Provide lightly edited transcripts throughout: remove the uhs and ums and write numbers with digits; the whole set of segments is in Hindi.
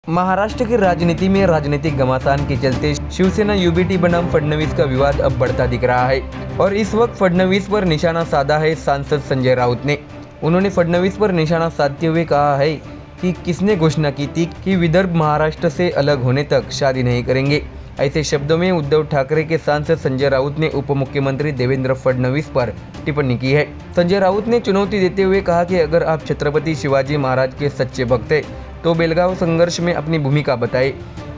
महाराष्ट्र की राजनीति में राजनीतिक घमासान के चलते शिवसेना यूबीटी बनाम फडणवीस का विवाद अब बढ़ता दिख रहा है और इस वक्त फडणवीस पर निशाना साधा है सांसद संजय राउत ने। उन्होंने फडणवीस पर निशाना साधते हुए कहा है कि किसने घोषणा की थी कि विदर्भ महाराष्ट्र से अलग होने तक शादी नहीं करेंगे। ऐसे शब्दों में उद्धव ठाकरे के सांसद संजय राउत ने उप मुख्यमंत्री देवेंद्र फडणवीस पर टिप्पणी की है। संजय राउत ने चुनौती देते हुए कहा कि अगर आप छत्रपति शिवाजी महाराज के सच्चे भक्त हैं तो बेलगाव संघर्ष में अपनी भूमिका बताए।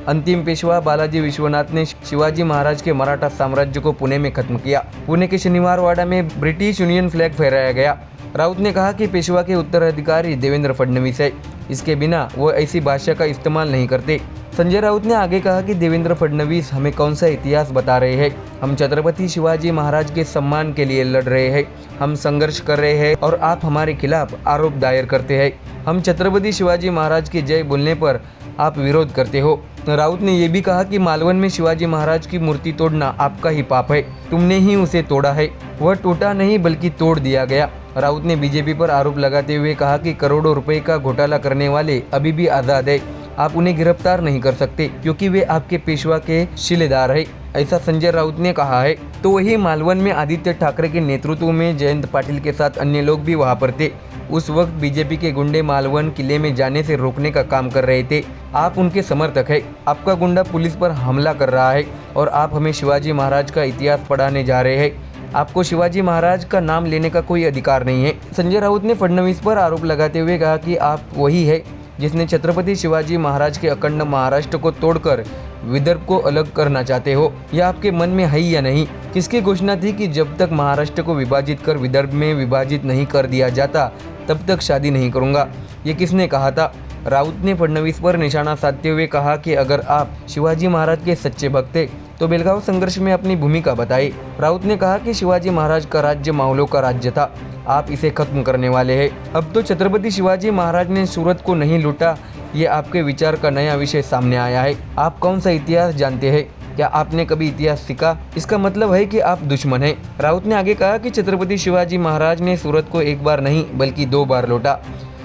अंतिम पेशवा बालाजी विश्वनाथ ने शिवाजी महाराज के मराठा साम्राज्य को पुणे में खत्म किया। पुणे के शनिवार वाड़ा में ब्रिटिश यूनियन फ्लैग फहराया गया। राउत ने कहा कि पेशवा के उत्तराधिकारी देवेंद्र फडणवीस है, इसके बिना वो ऐसी भाषा का इस्तेमाल नहीं करते। संजय राउत ने आगे कहा कि देवेंद्र फडणवीस हमें कौन सा इतिहास बता रहे हैं। हम छत्रपति शिवाजी महाराज के सम्मान के लिए लड़ रहे हैं, हम संघर्ष कर रहे हैं और आप हमारे खिलाफ आरोप दायर करते हैं। हम छत्रपति शिवाजी महाराज की जय बोलने पर आप विरोध करते हो। राउत ने यह भी कहा कि मालवन में शिवाजी महाराज की मूर्ति तोड़ना आपका ही पाप है, तुमने ही उसे तोड़ा है, वह टूटा नहीं बल्कि तोड़ दिया गया। राउत ने बीजेपी पर आरोप लगाते हुए कहा कि करोड़ों रुपए का घोटाला करने वाले अभी भी आज़ाद है, आप उन्हें गिरफ्तार नहीं कर सकते क्योंकि वे आपके पेशवा के शिलेदार है, ऐसा संजय राउत ने कहा है। तो वही मालवन में आदित्य ठाकरे के नेतृत्व में जयंत पाटिल के साथ अन्य लोग भी वहां पर थे। उस वक्त बीजेपी के गुंडे मालवन किले में जाने से रोकने का काम कर रहे थे। आप उनके समर्थक है, आपका गुंडा पुलिस पर हमला कर रहा है और आप हमें शिवाजी महाराज का इतिहास पढ़ाने जा रहे हैं। आपको शिवाजी महाराज का नाम लेने का कोई अधिकार नहीं है। संजय राउत ने फडणवीस पर आरोप लगाते हुए कहा कि आप वही है जिसने छत्रपति शिवाजी महाराज के अखंड महाराष्ट्र को तोड़कर विदर्भ को अलग करना चाहते हो। यह आपके मन में है या नहीं? किसकी घोषणा थी कि जब तक महाराष्ट्र को विभाजित कर विदर्भ में विभाजित नहीं कर दिया जाता तब तक शादी नहीं करूंगा? ये किसने कहा था? राउत ने फडणवीस पर निशाना साधते हुए कहा कि अगर आप शिवाजी महाराज के सच्चे भक्त थे तो बेलगाव संघर्ष में अपनी भूमिका बताए। राउत ने कहा कि शिवाजी महाराज का राज्य मावलों का राज्य था, आप इसे खत्म करने वाले हैं। अब तो छत्रपति शिवाजी महाराज ने सूरत को नहीं लूटा, ये आपके विचार का नया विषय सामने आया है। आप कौन सा इतिहास जानते हैं? क्या आपने कभी इतिहास सीखा? इसका मतलब है कि आप दुश्मन हैं। राउत ने आगे कहा कि छत्रपति शिवाजी महाराज ने सूरत को एक बार नहीं बल्कि 2 बार लूटा।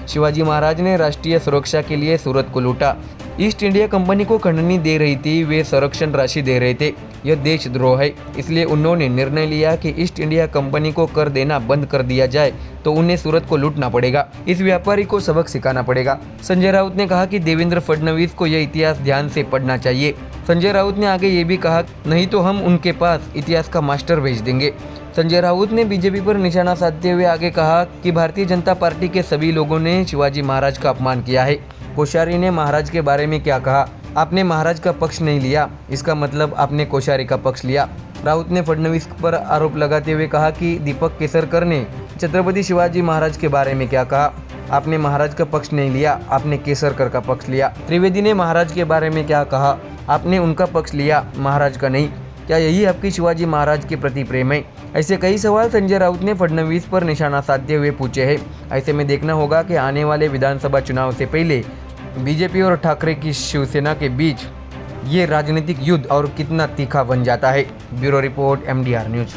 शिवाजी महाराज ने राष्ट्रीय सुरक्षा के लिए सूरत को लूटा। ईस्ट इंडिया कंपनी को खंडनी दे रही थी, वे संरक्षण राशि दे रहे थे। यह देशद्रोह है, इसलिए उन्होंने निर्णय लिया कि ईस्ट इंडिया कंपनी को कर देना बंद कर दिया जाए तो उन्हें सूरत को लूटना पड़ेगा। इस व्यापारी को सबक सिखाना पड़ेगा। संजय राउत ने कहा कि देवेंद्र फडणवीस को यह इतिहास ध्यान से पढ़ना चाहिए। संजय राउत ने आगे ये भी कहा, नहीं तो हम उनके पास इतिहास का मास्टर भेज देंगे। संजय राउत ने बीजेपी पर निशाना साधते हुए आगे कहा कि भारतीय जनता पार्टी के सभी लोगों ने शिवाजी महाराज का अपमान किया है। कोश्यारी ने महाराज के बारे में क्या कहा? आपने महाराज का पक्ष नहीं लिया, इसका मतलब आपने कोश्यारी का पक्ष लिया। राउत ने फडणवीस पर आरोप लगाते हुए कहा कि दीपक केसरकर ने छत्रपति शिवाजी महाराज के बारे में क्या कहा? आपने महाराज का पक्ष नहीं लिया, आपने केसरकर का पक्ष लिया। त्रिवेदी ने महाराज के बारे में क्या कहा? आपने उनका पक्ष लिया, महाराज का नहीं। क्या यही आपकी शिवाजी महाराज के प्रति प्रेम है? ऐसे कई सवाल संजय राउत ने फडणवीस पर निशाना साधते हुए पूछे हैं। ऐसे में देखना होगा कि आने वाले विधानसभा चुनाव से पहले बीजेपी और ठाकरे की शिवसेना के बीच ये राजनीतिक युद्ध और कितना तीखा बन जाता है। Bureau report MDR news.